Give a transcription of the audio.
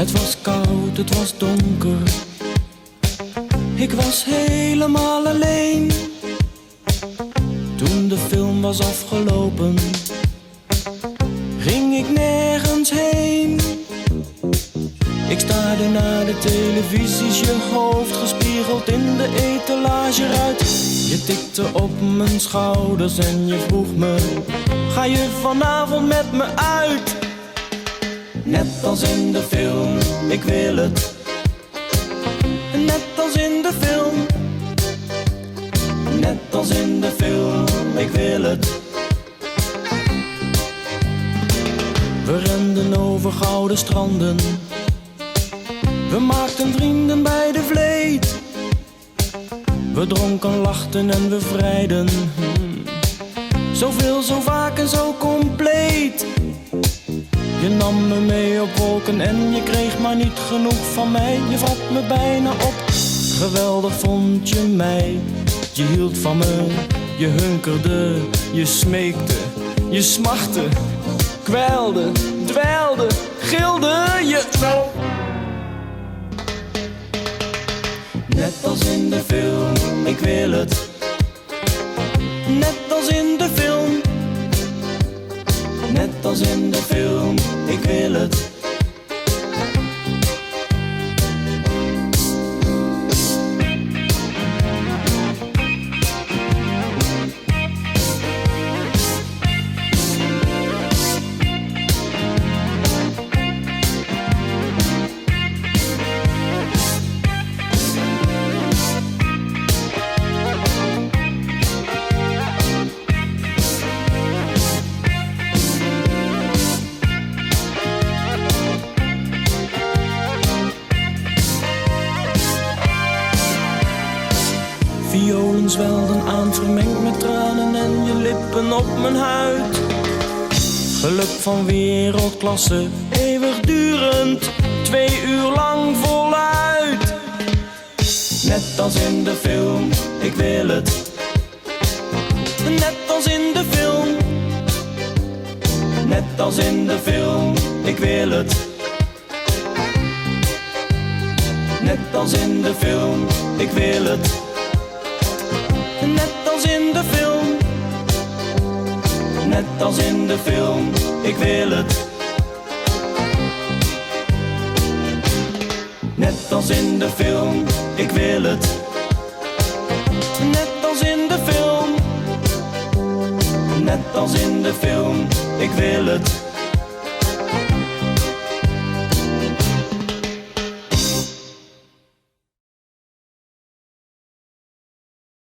Het was koud, het was donker. Ik was helemaal alleen. Toen de film was afgelopen, ging ik nergens heen. Ik staarde naar de televisies, je hoofd gespiegeld in de etalageruit. Je tikte op mijn schouders en je vroeg me: ga je vanavond met me uit? Net als in de film, ik wil het. Net als in de film. Net als in de film, ik wil het. We renden over gouden stranden. We maakten vrienden bij de vleet. We dronken, lachten en we vrijden. Zoveel, zo vaak en zo compleet. Je nam me mee op wolken en je kreeg maar niet genoeg van mij. Je vat me bijna op, geweldig vond je mij. Je hield van me, je hunkerde, je smeekte, je smachtte, kwijlde, dweilde, gilde je. Net als in de film, ik wil het. Net als in de film. Net als in de film, ik wil het. Violen zwelden aan, vermengd met tranen en je lippen op mijn huid. Geluk van wereldklasse, eeuwigdurend, 2 uur lang voluit. Net als in de film, ik wil het. Net als in de film. Net als in de film, ik wil het. Net als in de film, ik wil het. Net als in de film. Net als in de film, ik wil het. Net als in de film, ik wil het. Net als in de film. Net als in de film, ik wil het.